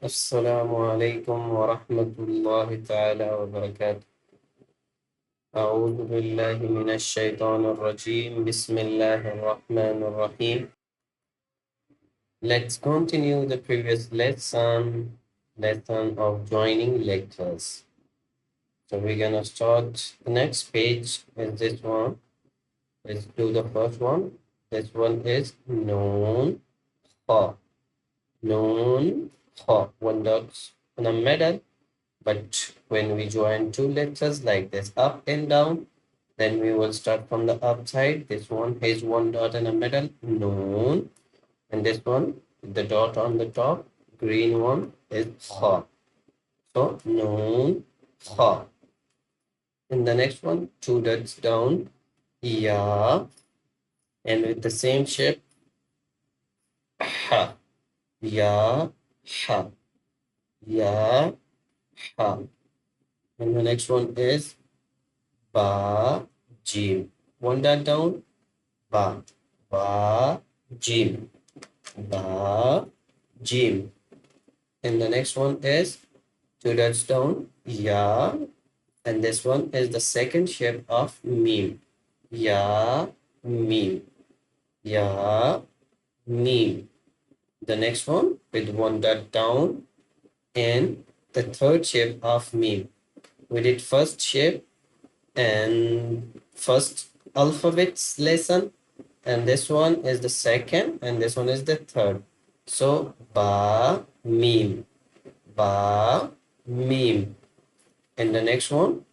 السلام عليكم ورحمة الله تعالى وبركاته. أعوذ بالله من الشيطان الرجيم. بسم الله الرحمن الرحيم. Let's continue the previous lesson of joining lectures. So we're gonna start the next page is this one. Let's do the first one. This one is Noon Kha. Noon Kha. One dot in the middle. But when we join two letters like this, up and down, then we will start from the upside. This one has one dot in the middle, noon. And this one, the dot on the top, green one is ha. So noon, ha. And the next one, two dots down, ya. And with the same shape, ha. Ya, ha. Ya, ha. And the next one is ba, jim. One dot down, ba, ba, jim, ba, jim. And the next one is two dots down, ya. And this one is the second shape of meme. Ya, meme, ya, meme. The next one with one dot down and the third shape of meme. We did first shape and first alphabets lesson, and this one is the second and this one is the third. So ba meme, ba meme. And the next one,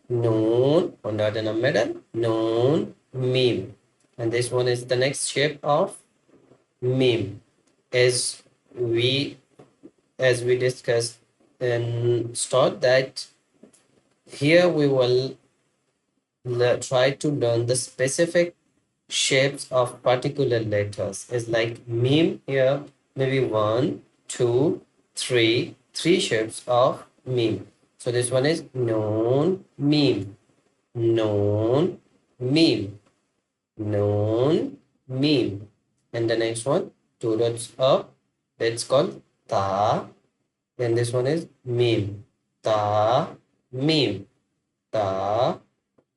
noon, one dot in the middle, noon meme. And this one is the next shape of meme. As we discussed and start that here we will try to learn the specific shapes of particular letters. It's like meme here, maybe one, two, three shapes of meme. So this one is noon meme, noon meme, noon meme. And the next one, two dots up, that's called ta. And this one is meme, ta meme, ta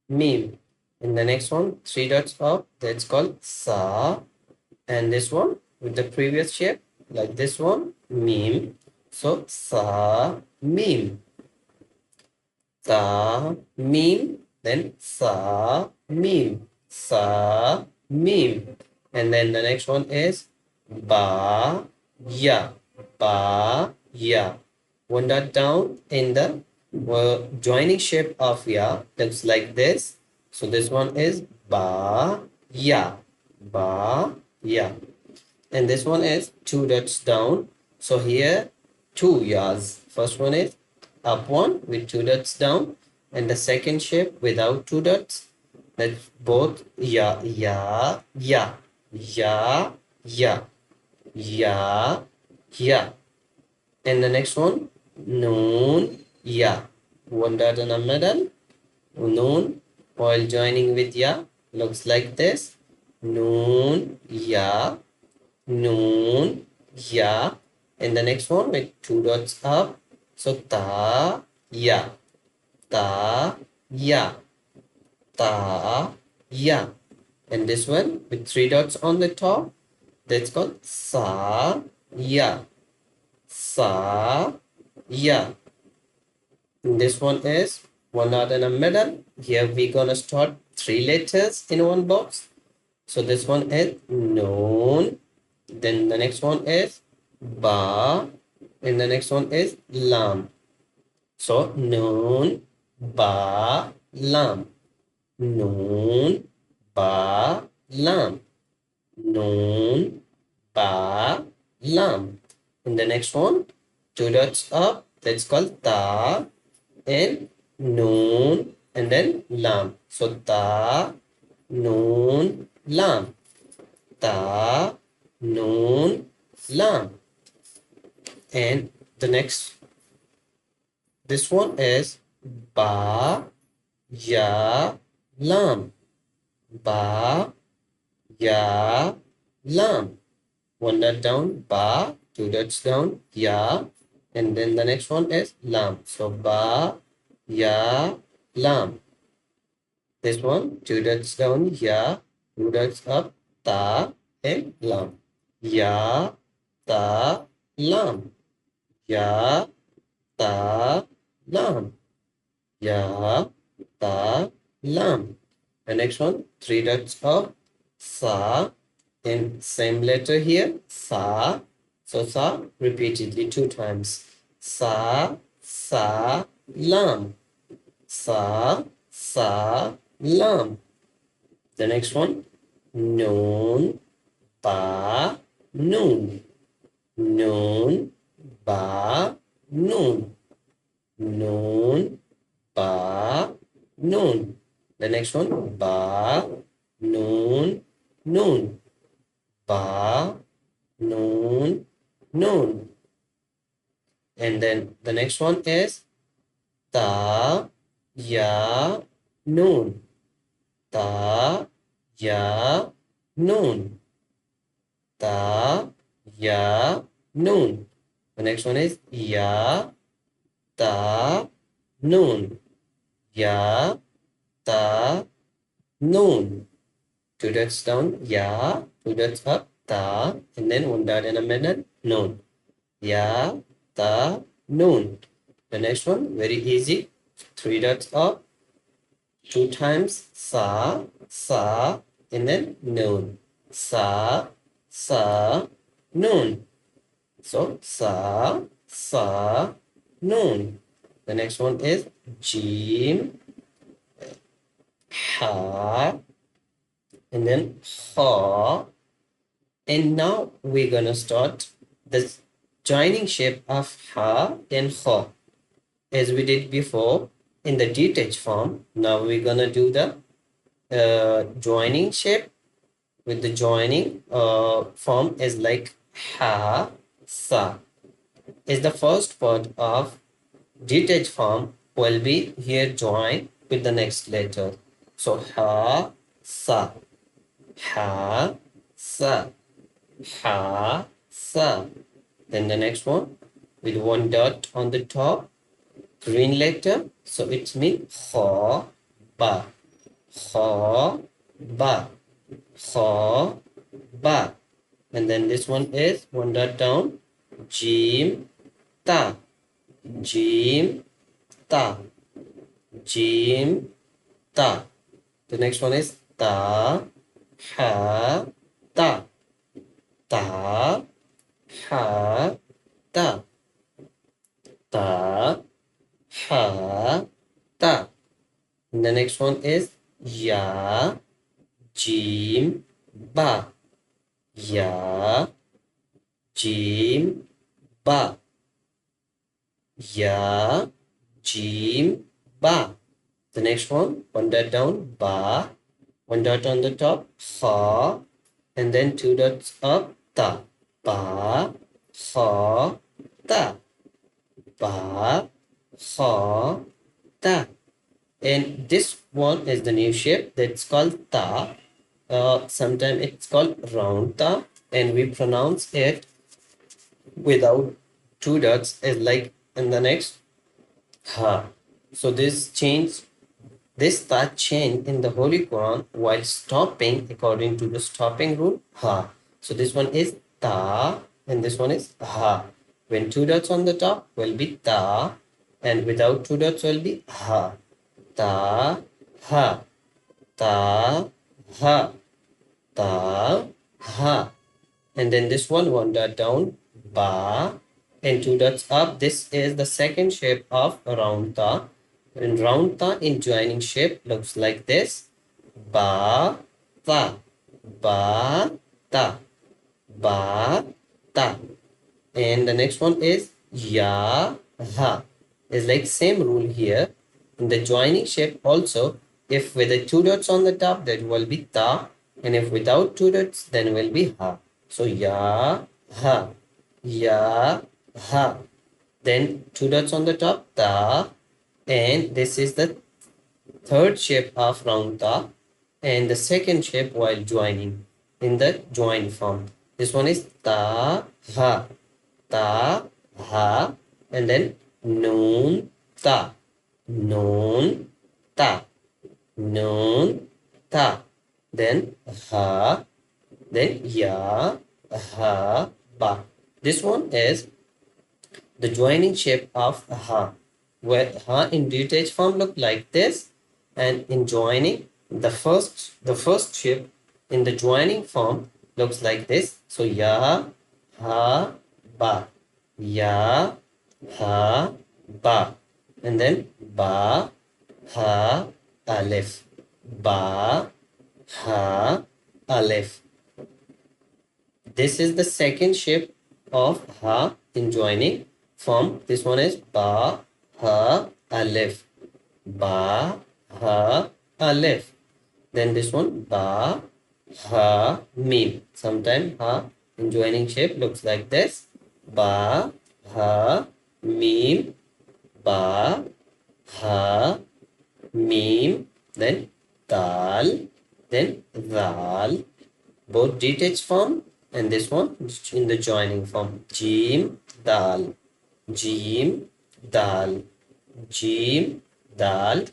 meme. And the next one, three dots up, that's called sa. And this one with the previous shape, like this one, meme. So sa meme, sa meme, then sa meme, sa meme. And then the next one is ba ya, ba ya. One dot down in the joining shape of ya looks like this. So this one is ba ya, ba ya. And this one is two dots down. So here two yas. First one is up one with two dots down, and the second shape without two dots. That's both ya, ya, ya, ya, ya, ya, ya. And the next one, noon, ya. One dot in the middle, noon, while joining with ya, looks like this. Noon, ya, noon, ya. And the next one with two dots up. So ta, ya, ta, ya, ta, ya. And this one with three dots on the top, that's called sa, ya, sa, ya. And this one is one dot in the middle. Here we're gonna start three letters in one box. So this one is noon. Then the next one is ba. And the next one is lam. So noon, ba, lam. Noon, ba, lam. Noon, ba, lam. And the next one, two dots up, that's called ta, and noon, and then lam. So ta, noon, lam. Ta, noon, lam. And the next, this one is ba, ya, lam. Ba, ya, lam. One dot down, ba, two dots down, ya, And then the next one is lam. So ba, ya, lam. This one, 2 dots down, ya, 2 dots up, ta, and lam. Ya, ta, lam. Ya, ta, lam. Ya, ta, lam. The next one, 3 dots up, sa, and same letter here, sa. So sa repeatedly 2 times. Sa, lam. Sa, lam. The next one, noon, ba, noon. Noon, ba, noon. Noon, ba, noon. The next one, ba, noon, noon. Ba, noon, noon. And then the next one is ta, ya, noon. Ta, ya, noon. Ta, ya, noon. The next one is ya, ta, noon. Ya, ta, noon. 2 dots down, ya, 2 dots up, ta, and then 1 dot in the middle, noon. Ya, ta, noon. The next one, very easy. 3 dots up, 2 times, sa, and then noon. Sa, noon. So, sa, noon. The next one is jim, ha, and then ha. And now we're gonna start the joining shape of ha and ha as we did before in the detached form. Now we're gonna do the joining shape with the joining form is like ha, sa. Is the first part of detached form will be here joined with the next letter. So ha, sa, ha, sa, ha, sa. Then the next one with 1 dot on the top, green letter. So it means ha, ba, ha, ba, ha, ba. And then this one is 1 dot down, jim, ta, jim, ta, jim, ta. The next one is ta, ha, ta, ta, ha, ta, ta, ha, ta. And the next one is ya, jim, ba, ya, jim, ba, ya, jim, ba. The next one, 1 dot down, ba, 1 dot on the top, ha, and then 2 dots up, ta, ba, ha, ta, ba, ha, ta. And this one is the new shape that's called ta. Sometimes it's called round ta, and we pronounce it without 2 dots as like in the next ha. So this ta change in the Holy Quran while stopping according to the stopping rule ha. So this one is ta and this one is ha. When 2 dots on the top will be ta, and without 2 dots will be ha. Ta, ha, ta, ha, ta, ha. And then this one dot down, ba, and 2 dots up. This is the second shape of round ta. And round ta in joining shape looks like this. Ba, ta, ba, ta, ba, ta. And the next one is ya, ha. It's like same rule here. In the joining shape also, if with the 2 dots on the top, that will be ta. And if without 2 dots, then will be ha. So ya, ha, ya, ha. Then 2 dots on the top, ta. And this is the third shape of round ta. And the second shape while joining in the join form. This one is ta, ha, and then noon, ta, noon, ta, noon, ta, then ha, then ya, ha, ba. This one is the joining shape of ha, where ha in detached form look like this, and in joining the first shape in the joining form looks like this. So ya, ha, ba, ya, ha, ba, and then ba, ha, alif, ba, ha, alif. This is the second shape of ha in joining form. This one is ba, ha, alif, ba, ha, alif. Then this one ba, ha, mim. Sometimes ha in joining shape looks like this. Ba, ha, mim, ba, ha, mim, then dal, then dal. Both detached form, and this one in the joining form. Jim, dal, jim, dal, jim, dal,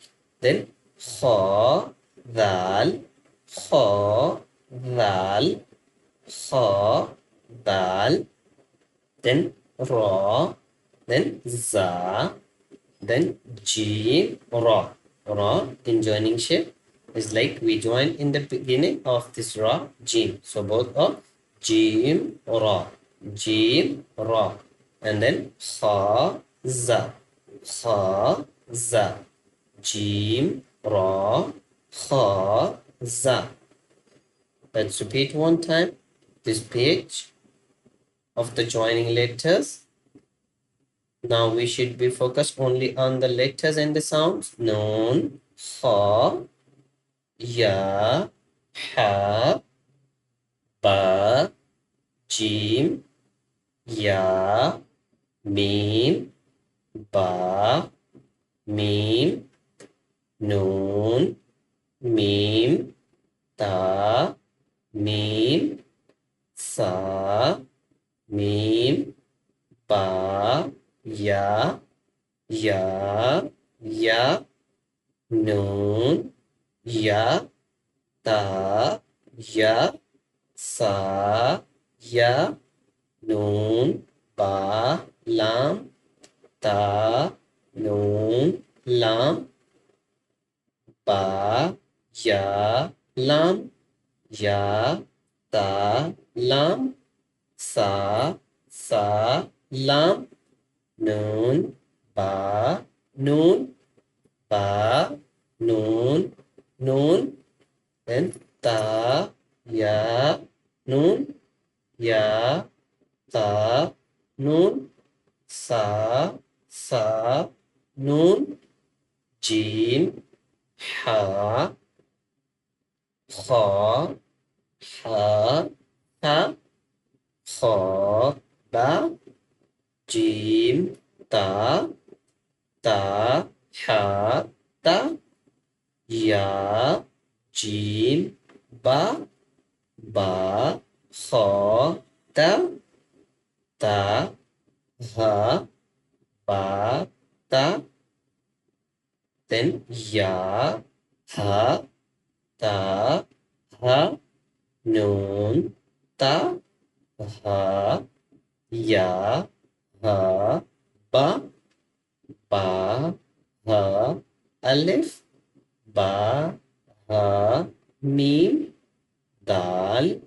then kha, dal, kha, dal, kha, dal, then ra, then za, then jim, ra. Ra in joining shape is like we join in the beginning of this ra, jim. So both are jim, ra, jim, ra, and then kha, za, kha, za, jim, ra, kha, za. Let's repeat one time this page of the joining letters. Now we should be focused only on the letters and the sounds. Noon, kha, ya, ha, ba, jim, ya, mim, ba, mim, noon, mim, ta, mim, sa, mim, ba, ya, noon, ya, ta, ya, sa, ya, noon, ba, lam, ta, noon, lam, ba, ya, lam, ya, ta, lam, sa, lam, noon, ba, noon, noon, then ta, ya, noon, ya, ta, noon, sa, noon, jim, ha, kha, ha, ta, kha, ba, jim, ta, ha, ta, ya, jim, ba, kha, ta, ha, ba, ta, then ya, ha, ta, ha, noon, ta, ha, ya, ha, ba, ha, alif, ba, ha, mim, dal,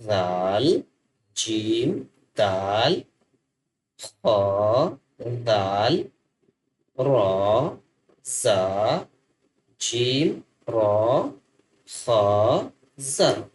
zal, jim, dal, kha, dal, ra, za, jim, ra, kha, za.